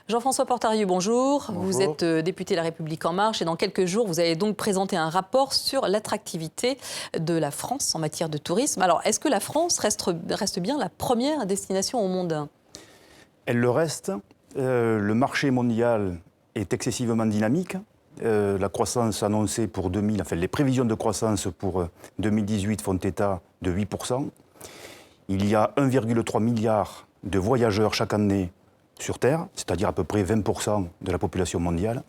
Jean-François Portarieu, bonjour. Bonjour. Vous êtes député La République En Marche et dans quelques jours, vous allez donc présenter un rapport sur l'attractivité de la France en matière de tourisme. Alors, est-ce que la France reste bien la première destination au monde ? Elle le reste. Le marché mondial est excessivement dynamique. La croissance annoncée pour les prévisions de croissance pour 2018 font état de 8%. Il y a 1,3 milliard de voyageurs chaque année sur Terre, c'est-à-dire à peu près 20% de la population mondiale.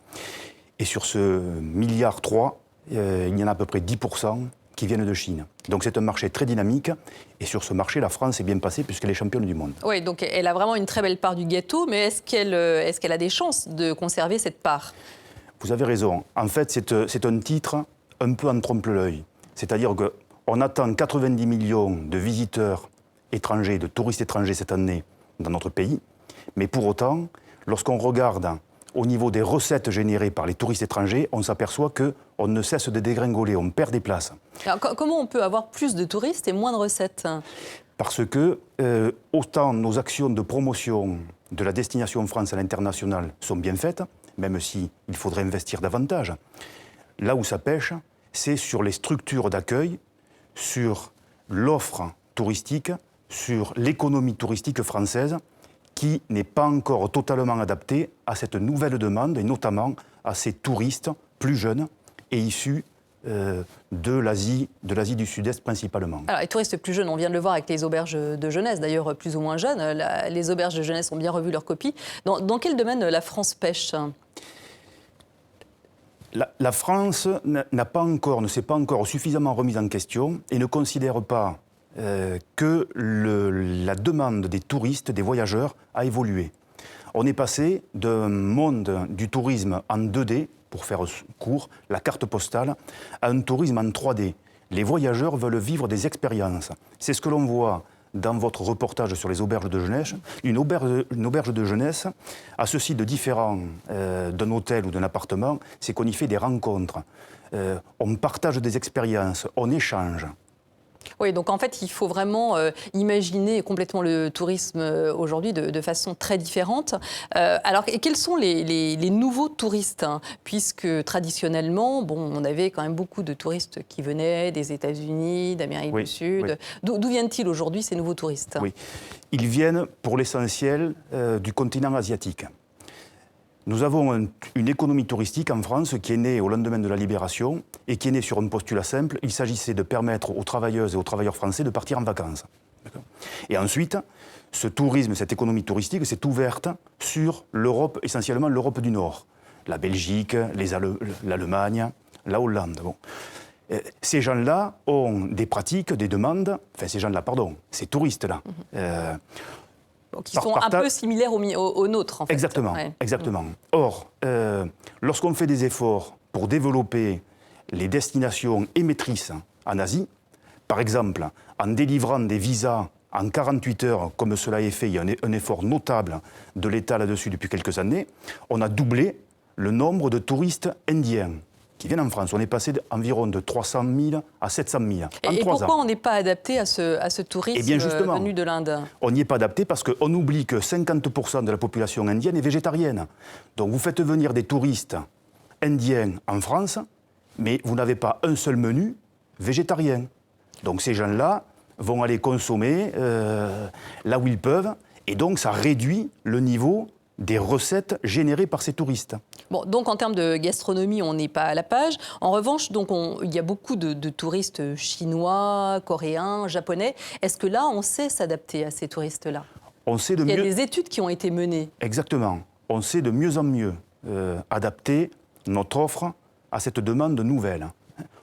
Et sur ce milliard 3, il y en a à peu près 10% qui viennent de Chine. Donc c'est un marché très dynamique. Et sur ce marché, la France est bien passée puisqu'elle est championne du monde. Oui, donc elle a vraiment une très belle part du gâteau, mais est-ce qu'elle a des chances de conserver cette part ? Vous avez raison. En fait, c'est un titre un peu en trompe-l'œil. C'est-à-dire qu'on attend 90 millions de visiteurs étrangers, de touristes étrangers cette année dans notre pays. Mais pour autant, lorsqu'on regarde au niveau des recettes générées par les touristes étrangers, on s'aperçoit qu'on ne cesse de dégringoler, on perd des places. Alors, comment on peut avoir plus de touristes et moins de recettes ? Parce que autant nos actions de promotion de la destination France à l'international sont bien faites, même s'il faudrait investir davantage. Là où ça pêche, c'est sur les structures d'accueil, sur l'offre touristique, sur l'économie touristique française, qui n'est pas encore totalement adaptée à cette nouvelle demande, et notamment à ces touristes plus jeunes et issus de l'Asie du Sud-Est principalement. Alors, les touristes plus jeunes, on vient de le voir avec les auberges de jeunesse, d'ailleurs plus ou moins jeunes. Les auberges de jeunesse ont bien revu leur copie. Dans quel domaine la France pêche ? La France ne s'est pas encore suffisamment remise en question et ne considère pas que la demande des touristes, des voyageurs, a évolué. On est passé d'un monde du tourisme en 2D, pour faire court, la carte postale, à un tourisme en 3D. Les voyageurs veulent vivre des expériences. C'est ce que l'on voit dans votre reportage sur les auberges de jeunesse. Une auberge de jeunesse a ceci de différent d'un hôtel ou d'un appartement, c'est qu'on y fait des rencontres. On partage des expériences, on échange. Oui, donc en fait, il faut vraiment imaginer complètement le tourisme aujourd'hui de façon très différente. Alors, quels sont les nouveaux touristes, hein, puisque traditionnellement, on avait quand même beaucoup de touristes qui venaient des États-Unis, d'Amérique du Sud. Oui. D'où viennent-ils aujourd'hui, ces nouveaux touristes ? Oui, ils viennent pour l'essentiel du continent asiatique. Nous avons une économie touristique en France qui est née au lendemain de la Libération et qui est née sur un postulat simple. Il s'agissait de permettre aux travailleuses et aux travailleurs français de partir en vacances. Et ensuite, ce tourisme, cette économie touristique s'est ouverte sur l'Europe, essentiellement l'Europe du Nord. La Belgique, l'Allemagne, la Hollande. Bon. Ces gens-là ont des pratiques, des demandes, ces touristes-là. Qui sont un peu similaires aux nôtres, en fait. Exactement, ouais. Exactement. Or, lorsqu'on fait des efforts pour développer les destinations émettrices en Asie, par exemple, en délivrant des visas en 48 heures, comme cela est fait, il y a un effort notable de l'État là-dessus depuis quelques années, on a doublé le nombre de touristes indiens qui viennent en France. On est passé d'environ de 300 000 à 700 000 en 3 ans. Et pourquoi on n'est pas adapté à ce tourisme venu de l'Inde ? On n'y est pas adapté parce qu'on oublie que 50% de la population indienne est végétarienne. Donc vous faites venir des touristes indiens en France, mais vous n'avez pas un seul menu végétarien. Donc ces gens-là vont aller consommer là où ils peuvent, et donc ça réduit le niveau des recettes générées par ces touristes. Bon, donc en termes de gastronomie, on n'est pas à la page. En revanche, il y a beaucoup de touristes chinois, coréens, japonais. Est-ce que là, on sait s'adapter à ces touristes-là ? Il y a des études qui ont été menées. Exactement. On sait de mieux en mieux adapter notre offre à cette demande nouvelle.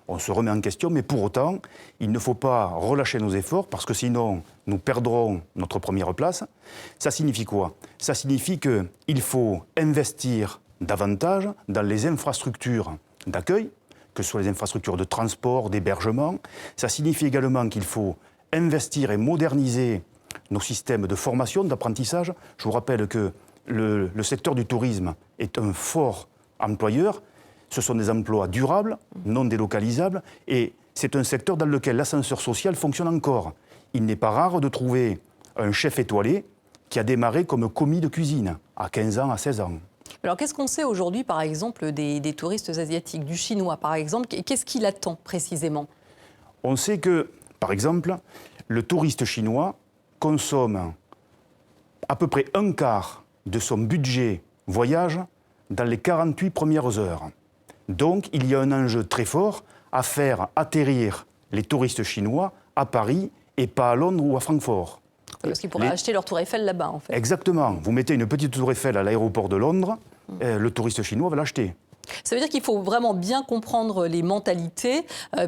On se remet en question, mais pour autant, il ne faut pas relâcher nos efforts parce que sinon, nous perdrons notre première place. Ça signifie quoi ? Ça signifie qu'il faut investir davantage dans les infrastructures d'accueil, que ce soit les infrastructures de transport, d'hébergement. Ça signifie également qu'il faut investir et moderniser nos systèmes de formation, d'apprentissage. Je vous rappelle que le secteur du tourisme est un fort employeur. Ce sont des emplois durables, non délocalisables, et c'est un secteur dans lequel l'ascenseur social fonctionne encore. Il n'est pas rare de trouver un chef étoilé qui a démarré comme commis de cuisine à 15 ans, à 16 ans. Alors qu'est-ce qu'on sait aujourd'hui, par exemple, des touristes asiatiques, du chinois, par exemple? Qu'est-ce qu'il attend précisément? On sait que, par exemple, le touriste chinois consomme à peu près un quart de son budget voyage dans les 48 premières heures. Donc, il y a un enjeu très fort à faire atterrir les touristes chinois à Paris et pas à Londres ou à Francfort. Parce qu'ils pourraient acheter leur tour Eiffel là-bas, en fait. Exactement. Vous mettez une petite tour Eiffel à l'aéroport de Londres, le touriste chinois va l'acheter. Ça veut dire qu'il faut vraiment bien comprendre les mentalités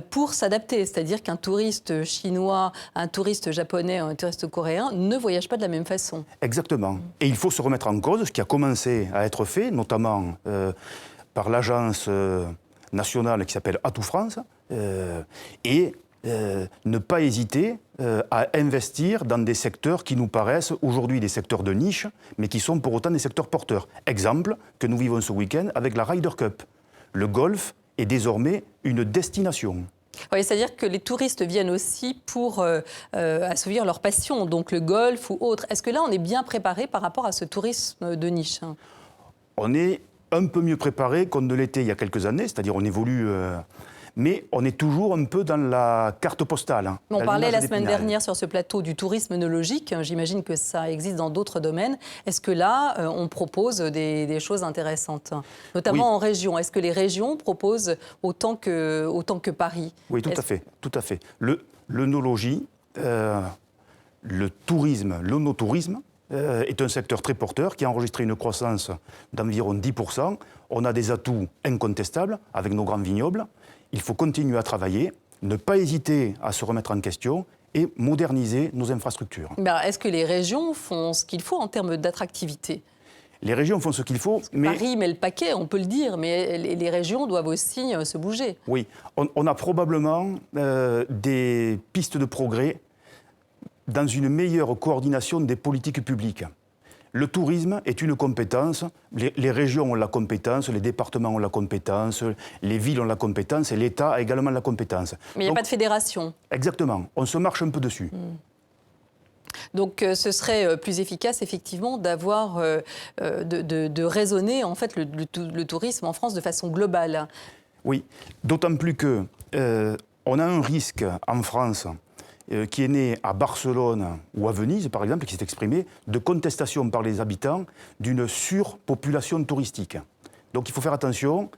pour s'adapter. C'est-à-dire qu'un touriste chinois, un touriste japonais, un touriste coréen ne voyagent pas de la même façon. Exactement. Et il faut se remettre en cause, ce qui a commencé à être fait, notamment par l'agence nationale qui s'appelle Atout France, et ne pas hésiter à investir dans des secteurs qui nous paraissent aujourd'hui des secteurs de niche, mais qui sont pour autant des secteurs porteurs. Exemple que nous vivons ce week-end avec la Ryder Cup. Le golf est désormais une destination. Oui, c'est-à-dire que les touristes viennent aussi pour assouvir leur passion, donc le golf ou autre. Est-ce que là, on est bien préparé par rapport à ce tourisme de niche? On est un peu mieux préparé qu'on ne l'était il y a quelques années, c'est-à-dire on évolue... mais on est toujours un peu dans la carte postale. On parlait la semaine dernière sur ce plateau du tourisme œnologique. J'imagine que ça existe dans d'autres domaines. Est-ce que là, on propose des choses intéressantes, notamment en région? Est-ce que les régions proposent autant que Paris? Oui, tout à fait. Tout à fait. L'œnologie, le tourisme, l'œnotourisme, est un secteur très porteur qui a enregistré une croissance d'environ 10%. On a des atouts incontestables avec nos grands vignobles. Il faut continuer à travailler, ne pas hésiter à se remettre en question et moderniser nos infrastructures. Est-ce que les régions font ce qu'il faut en termes d'attractivité? Les régions font ce qu'il faut, mais... Paris met le paquet, on peut le dire, mais les régions doivent aussi se bouger. Oui, on a probablement des pistes de progrès dans une meilleure coordination des politiques publiques. Le tourisme est une compétence, les régions ont la compétence, les départements ont la compétence, les villes ont la compétence et l'État a également la compétence. Mais il n'y a pas de fédération. Exactement, on se marche un peu dessus. Donc ce serait plus efficace effectivement d'avoir, de raisonner en fait le tourisme en France de façon globale. Oui, d'autant plus que on a un risque en France qui est né à Barcelone ou à Venise, par exemple, qui s'est exprimé, de contestation par les habitants d'une surpopulation touristique. Donc il faut faire attention,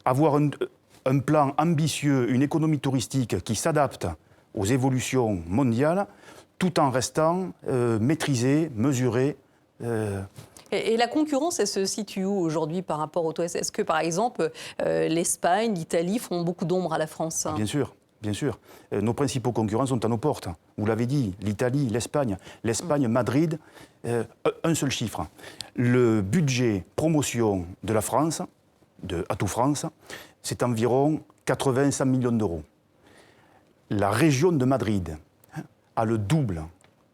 avoir un plan ambitieux, une économie touristique qui s'adapte aux évolutions mondiales, tout en restant maîtrisée, mesurée. Et la concurrence, elle se situe où aujourd'hui par rapport aux touristes? Est-ce que, par exemple, l'Espagne, l'Italie font beaucoup d'ombre à la France? Bien sûr. Bien sûr. Nos principaux concurrents sont à nos portes. Vous l'avez dit, l'Italie, l'Espagne. L'Espagne, Madrid, un seul chiffre. Le budget promotion de la France, de Atout France, c'est environ 80-100 millions d'euros. La région de Madrid a le double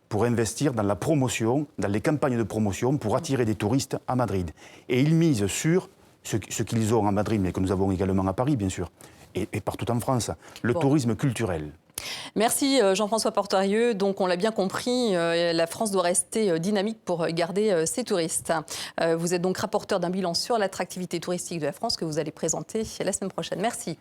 pour investir dans la promotion, dans les campagnes de promotion pour attirer des touristes à Madrid. Et ils misent sur ce qu'ils ont à Madrid, mais que nous avons également à Paris, bien sûr, et partout en France, le tourisme culturel. Merci Jean-François Portarieux. Donc on l'a bien compris, la France doit rester dynamique pour garder ses touristes. Vous êtes donc rapporteur d'un bilan sur l'attractivité touristique de la France que vous allez présenter la semaine prochaine. Merci.